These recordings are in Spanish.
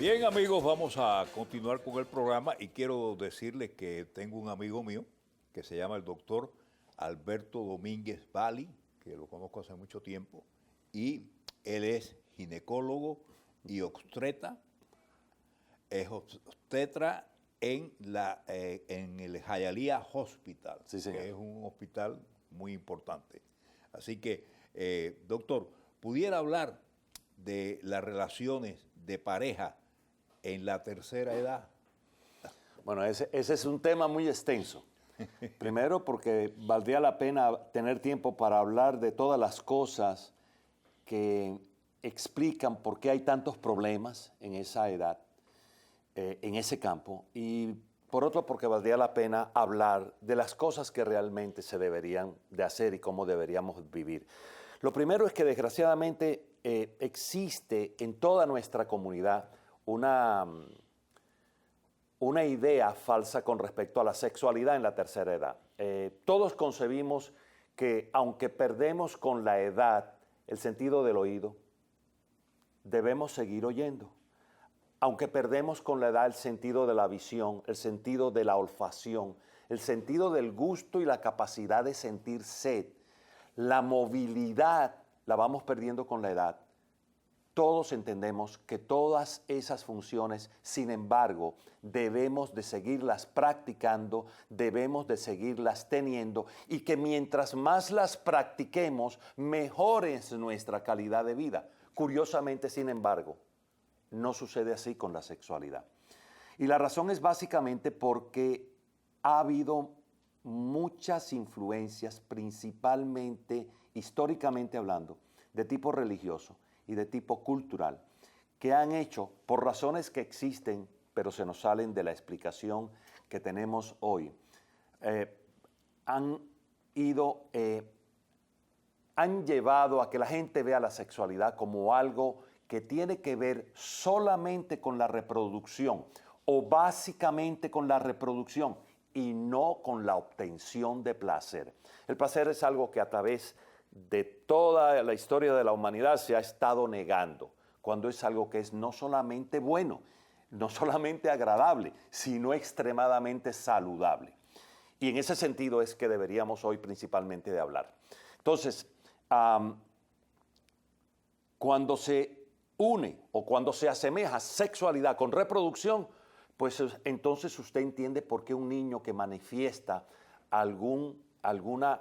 Bien, amigos, vamos a continuar con el programa y quiero decirles que tengo un amigo mío que se llama el doctor Alberto Domínguez Bali, que lo conozco hace mucho tiempo, y él es ginecólogo y obstetra, es obstetra en el Hialeah Hospital, Sí, señor. que es un hospital muy importante. Así que, doctor, ¿pudiera hablar de las relaciones de pareja en la tercera edad? Bueno, ese es un tema muy extenso. Primero porque valdría la pena tener tiempo para hablar de todas las cosas que explican por qué hay tantos problemas en esa edad, en ese campo. Y por otro, porque valdría la pena hablar de las cosas que realmente se deberían de hacer y cómo deberíamos vivir. Lo primero es que desgraciadamente existe en toda nuestra comunidad una idea falsa con respecto a la sexualidad en la tercera edad. Todos concebimos que aunque perdemos con la edad el sentido del oído, debemos seguir oyendo. Aunque perdemos con la edad el sentido de la visión, el sentido de la olfacción, el sentido del gusto y la capacidad de sentir sed, la movilidad la vamos perdiendo con la edad. Todos entendemos que todas esas funciones, sin embargo, debemos de seguirlas practicando, debemos de seguirlas teniendo y que mientras más las practiquemos, mejor es nuestra calidad de vida. Curiosamente, sin embargo, no sucede así con la sexualidad. Y la razón es básicamente porque ha habido muchas influencias, principalmente, históricamente hablando, de tipo religioso y de tipo cultural, que han hecho, por razones que existen, pero se nos salen de la explicación que tenemos hoy, han llevado a que la gente vea la sexualidad como algo que tiene que ver solamente con la reproducción o básicamente con la reproducción y no con la obtención de placer. El placer es algo que a través de toda la historia de la humanidad se ha estado negando, cuando es algo que es no solamente bueno, no solamente agradable, sino extremadamente saludable. Y en ese sentido es que deberíamos hoy principalmente de hablar. Entonces, cuando se une o cuando se asemeja sexualidad con reproducción, pues entonces usted entiende por qué un niño que manifiesta alguna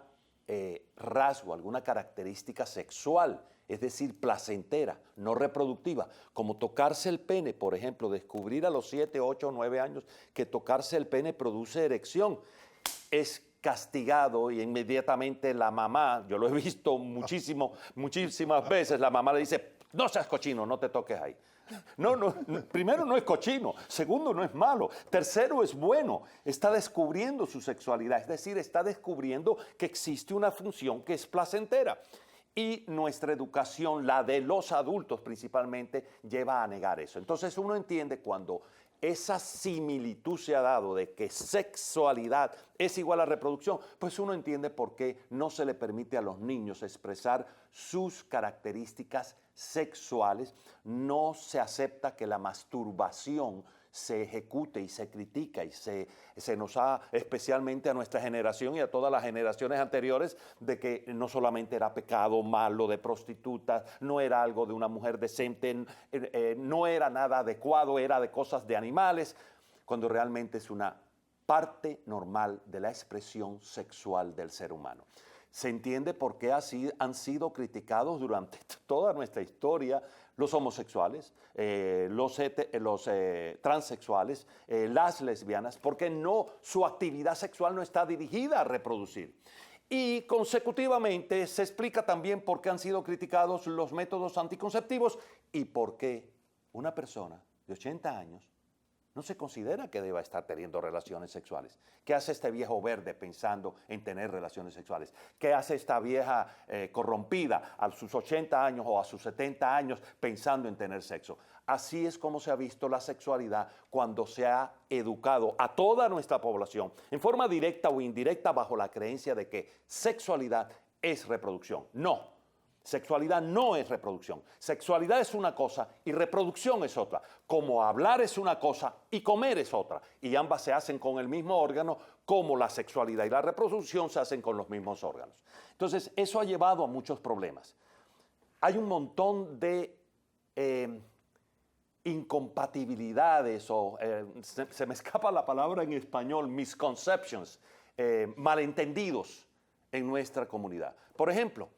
rasgo, alguna característica sexual, es decir, placentera, no reproductiva, como tocarse el pene, por ejemplo, descubrir a los 7, 8, 9 años que tocarse el pene produce erección, es castigado y inmediatamente la mamá, yo lo he visto muchísimas veces, la mamá le dice, no seas cochino, no te toques ahí. No, primero no es cochino, segundo no es malo, tercero es bueno, está descubriendo su sexualidad, es decir, está descubriendo que existe una función que es placentera. Y nuestra educación, la de los adultos principalmente, lleva a negar eso. Entonces uno entiende cuando esa similitud se ha dado de que sexualidad es igual a reproducción, pues uno entiende por qué no se le permite a los niños expresar sus características sexuales, no se acepta que la masturbación se ejecute y se critica y se nos ha, especialmente a nuestra generación y a todas las generaciones anteriores, de que no solamente era pecado malo de prostitutas, no era algo de una mujer decente, no era nada adecuado, era de cosas de animales, cuando realmente es una parte normal de la expresión sexual del ser humano. Se entiende por qué han sido criticados durante toda nuestra historia los homosexuales, los transexuales, las lesbianas, porque su actividad sexual no está dirigida a reproducir. Y consecutivamente se explica también por qué han sido criticados los métodos anticonceptivos y por qué una persona de 80 años no se considera que deba estar teniendo relaciones sexuales. ¿Qué hace este viejo verde pensando en tener relaciones sexuales? ¿Qué hace esta vieja corrompida a sus 80 años o a sus 70 años pensando en tener sexo? Así es como se ha visto la sexualidad cuando se ha educado a toda nuestra población, en forma directa o indirecta, bajo la creencia de que sexualidad es reproducción. No. Sexualidad no es reproducción. Sexualidad es una cosa y reproducción es otra. Como hablar es una cosa y comer es otra. Y ambas se hacen con el mismo órgano, como la sexualidad y la reproducción se hacen con los mismos órganos. Entonces, eso ha llevado a muchos problemas. Hay un montón de incompatibilidades o, se me escapa la palabra en español, misconceptions, malentendidos en nuestra comunidad. Por ejemplo,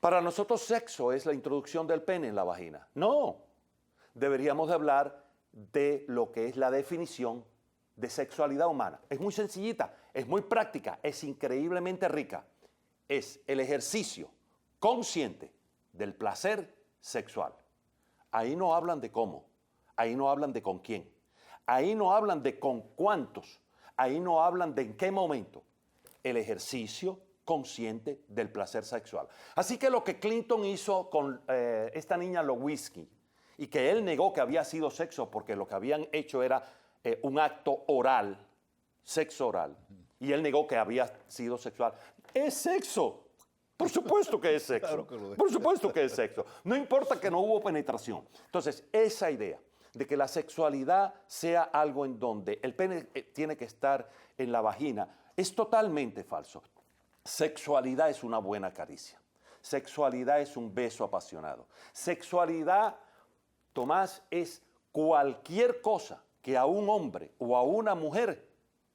para nosotros sexo es la introducción del pene en la vagina. No, deberíamos de hablar de lo que es la definición de sexualidad humana. Es muy sencillita, es muy práctica, es increíblemente rica. Es el ejercicio consciente del placer sexual. Ahí no hablan de cómo, ahí no hablan de con quién, ahí no hablan de con cuántos, ahí no hablan de en qué momento. El ejercicio consciente del placer sexual. Así que lo que Clinton hizo con esta niña Lewinsky, y que él negó que había sido sexo porque lo que habían hecho era un acto oral, sexo oral, y él negó que había sido sexual. Es sexo. Por supuesto que es sexo. Claro que lo es. Por supuesto que es sexo. No importa que no hubo penetración. Entonces, esa idea de que la sexualidad sea algo en donde el pene tiene que estar en la vagina es totalmente falso. Sexualidad es una buena caricia. Sexualidad es un beso apasionado. Sexualidad, Tomás, es cualquier cosa que a un hombre o a una mujer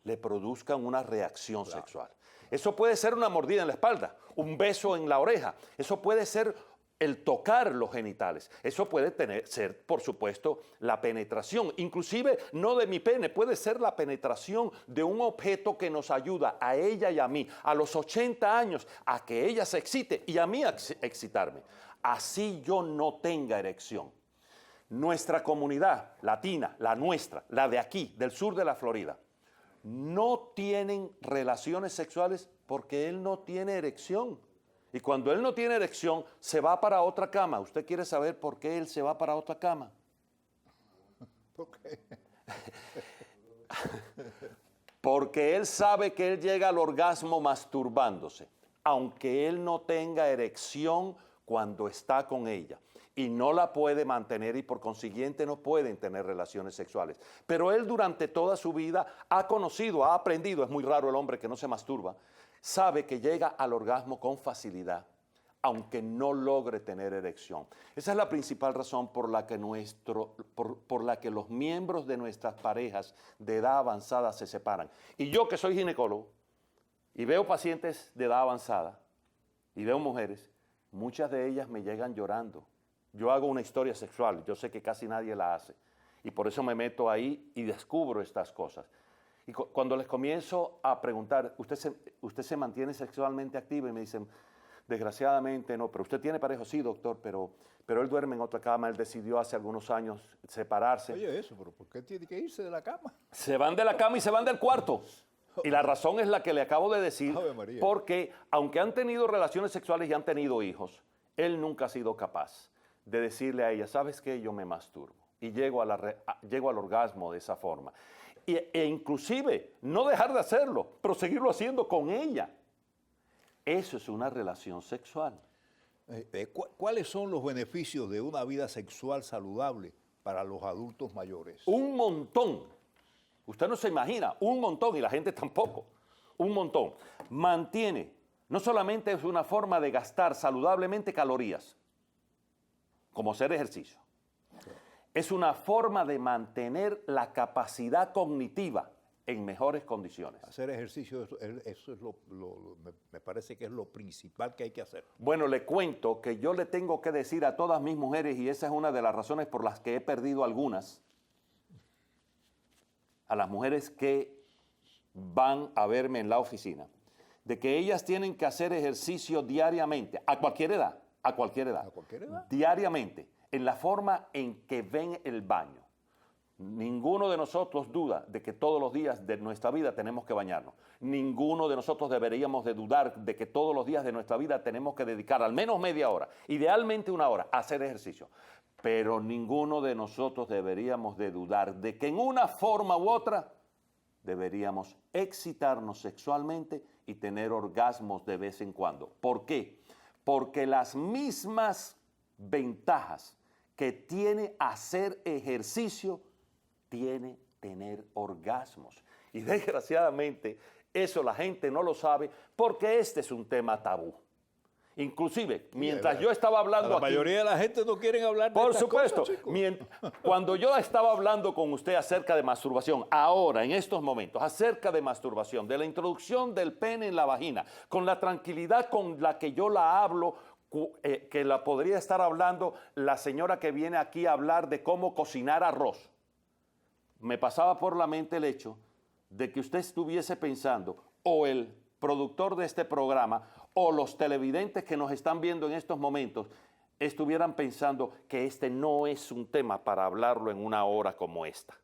le produzca una reacción sexual. Eso puede ser una mordida en la espalda, un beso en la oreja. Eso puede ser el tocar los genitales. Eso puede ser, por supuesto, la penetración. Inclusive, no de mi pene, puede ser la penetración de un objeto que nos ayuda a ella y a mí, a los 80 años, a que ella se excite y a mí a excitarme. Así yo no tenga erección. Nuestra comunidad latina, la nuestra, la de aquí, del sur de la Florida, no tienen relaciones sexuales porque él no tiene erección. Y cuando él no tiene erección, se va para otra cama. ¿Usted quiere saber por qué él se va para otra cama? ¿Por qué? Porque él sabe que él llega al orgasmo masturbándose, aunque él no tenga erección cuando está con ella. Y no la puede mantener y por consiguiente no pueden tener relaciones sexuales. Pero él durante toda su vida ha conocido, ha aprendido, es muy raro el hombre que no se masturba, sabe que llega al orgasmo con facilidad, aunque no logre tener erección. Esa es la principal razón por la que, por la que los miembros de nuestras parejas de edad avanzada se separan. Y yo que soy ginecólogo y veo pacientes de edad avanzada y veo mujeres, muchas de ellas me llegan llorando. Yo hago una historia sexual, yo sé que casi nadie la hace. Y por eso me meto ahí y descubro estas cosas. Y cuando les comienzo a preguntar, ¿usted se mantiene sexualmente activo? Y me dicen, desgraciadamente no, pero ¿usted tiene pareja? Sí, doctor, pero él duerme en otra cama, él decidió hace algunos años separarse. Oye, eso, pero ¿por qué tiene que irse de la cama? Se van de la cama y se van del cuarto. Y la razón es la que le acabo de decir, Ave María. porque aunque han tenido relaciones sexuales y han tenido hijos, él nunca ha sido capaz de decirle a ella, ¿sabes qué? Yo me masturbo y llego al orgasmo de esa forma. E inclusive no dejar de hacerlo, pero seguirlo haciendo con ella. Eso es una relación sexual. ¿Cuáles son los beneficios de una vida sexual saludable para los adultos mayores? Un montón. Usted no se imagina, un montón, y la gente tampoco. Un montón. Mantiene, no solamente es una forma de gastar saludablemente calorías, como hacer ejercicio. Es una forma de mantener la capacidad cognitiva en mejores condiciones. Hacer ejercicio, eso es me parece que es lo principal que hay que hacer. Bueno, le cuento que yo le tengo que decir a todas mis mujeres, y esa es una de las razones por las que he perdido algunas, a las mujeres que van a verme en la oficina, de que ellas tienen que hacer ejercicio diariamente, a cualquier edad. ¿A cualquier edad? ¿A cualquier edad? Diariamente, en la forma en que ven el baño. Ninguno de nosotros duda de que todos los días de nuestra vida tenemos que bañarnos. Ninguno de nosotros deberíamos de dudar de que todos los días de nuestra vida tenemos que dedicar al menos media hora, idealmente una hora, a hacer ejercicio. Pero ninguno de nosotros deberíamos de dudar de que en una forma u otra deberíamos excitarnos sexualmente y tener orgasmos de vez en cuando. ¿Por qué? porque las mismas ventajas que tiene hacer ejercicio, tiene tener orgasmos. Y desgraciadamente, eso la gente no lo sabe porque este es un tema tabú. Inclusive, mientras yo estaba hablando la aquí... mayoría de la gente no quieren hablar de Por estas supuesto, cosas, chicos. cuando yo estaba hablando con usted acerca de masturbación, ahora, en estos momentos, acerca de masturbación, de la introducción del pene en la vagina, con la tranquilidad con la que yo la hablo, que la podría estar hablando la señora que viene aquí a hablar de cómo cocinar arroz, me pasaba por la mente el hecho de que usted estuviese pensando, o el productor de este programa, o los televidentes que nos están viendo en estos momentos, estuvieran pensando que este no es un tema para hablarlo en una hora como esta,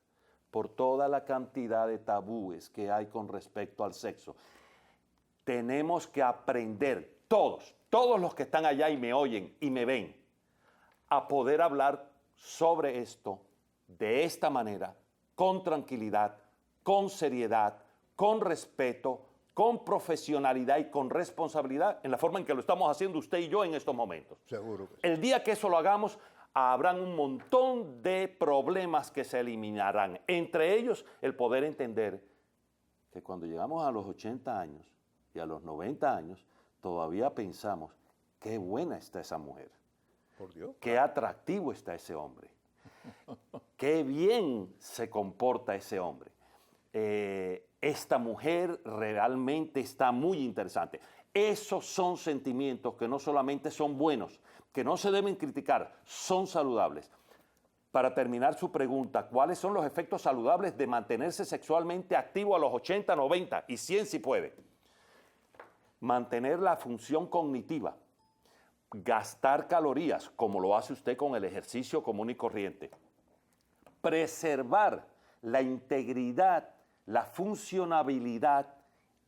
por toda la cantidad de tabúes que hay con respecto al sexo. Tenemos que aprender, todos los que están allá y me oyen y me ven, a poder hablar sobre esto de esta manera, con tranquilidad, con seriedad, con respeto, con profesionalidad y con responsabilidad en la forma en que lo estamos haciendo usted y yo en estos momentos. Seguro que sí. El día que eso lo hagamos, habrán un montón de problemas que se eliminarán. Entre ellos, el poder entender que cuando llegamos a los 80 años y a los 90 años, todavía pensamos, qué buena está esa mujer, Por Dios. qué atractivo está ese hombre, qué bien se comporta ese hombre. Esta mujer realmente está muy interesante. Esos son sentimientos que no solamente son buenos, que no se deben criticar, son saludables. Para terminar su pregunta, ¿cuáles son los efectos saludables de mantenerse sexualmente activo a los 80, 90 y 100 si puede? Mantener la función cognitiva, gastar calorías, como lo hace usted con el ejercicio común y corriente, preservar la integridad, la funcionabilidad,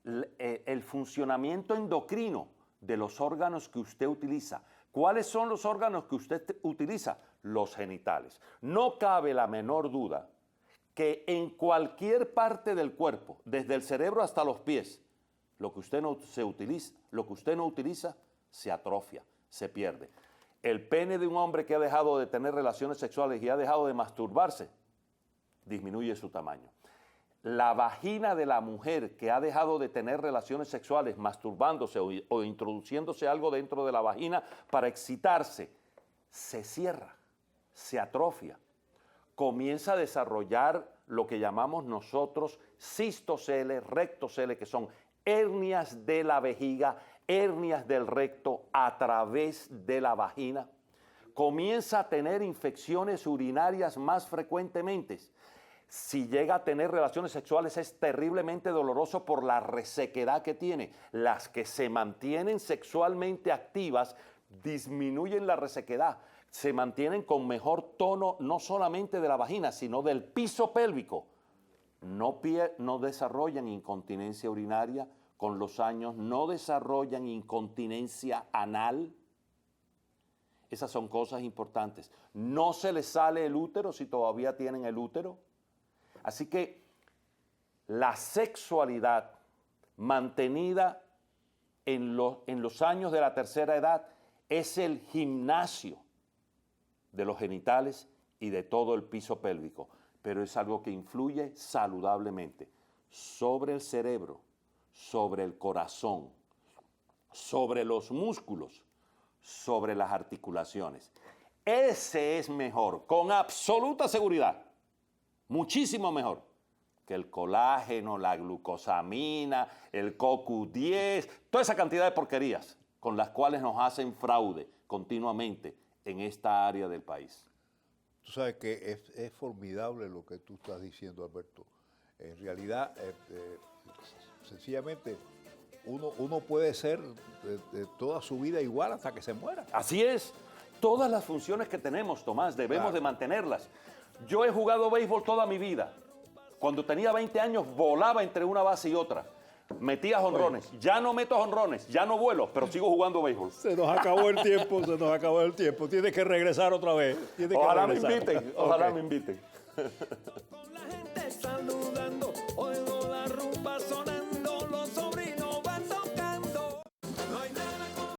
el funcionamiento endocrino de los órganos que usted utiliza. ¿Cuáles son los órganos que usted utiliza? Los genitales. No cabe la menor duda que en cualquier parte del cuerpo, desde el cerebro hasta los pies, lo que usted no utiliza se atrofia, se pierde. El pene de un hombre que ha dejado de tener relaciones sexuales y ha dejado de masturbarse, disminuye su tamaño. La vagina de la mujer que ha dejado de tener relaciones sexuales masturbándose o introduciéndose algo dentro de la vagina para excitarse, se cierra, se atrofia. Comienza a desarrollar lo que llamamos nosotros cistoceles, rectoceles, que son hernias de la vejiga, hernias del recto a través de la vagina. Comienza a tener infecciones urinarias más frecuentemente. Si llega a tener relaciones sexuales es terriblemente doloroso por la resequedad que tiene. Las que se mantienen sexualmente activas disminuyen la resequedad, se mantienen con mejor tono no solamente de la vagina, sino del piso pélvico. No desarrollan incontinencia urinaria con los años, no desarrollan incontinencia anal. Esas son cosas importantes. No se les sale el útero si todavía tienen el útero. Así que la sexualidad mantenida en los años de la tercera edad es el gimnasio de los genitales y de todo el piso pélvico, pero es algo que influye saludablemente sobre el cerebro, sobre el corazón, sobre los músculos, sobre las articulaciones. Ese es mejor, con absoluta seguridad, muchísimo mejor que el colágeno, la glucosamina, el CoQ10, toda esa cantidad de porquerías con las cuales nos hacen fraude continuamente en esta área del país. Tú sabes que es formidable lo que tú estás diciendo, Alberto. En realidad, sencillamente, uno puede ser de toda su vida igual hasta que se muera. Así es. Todas las funciones que tenemos, Tomás, debemos Claro. de mantenerlas. Yo he jugado béisbol toda mi vida. Cuando tenía 20 años volaba entre una base y otra. Metía jonrones. Ya no meto jonrones, ya no vuelo, pero sigo jugando béisbol. Se nos acabó el tiempo, se nos acabó el tiempo. Tienes que regresar otra vez. Ojalá me inviten, ojalá me inviten.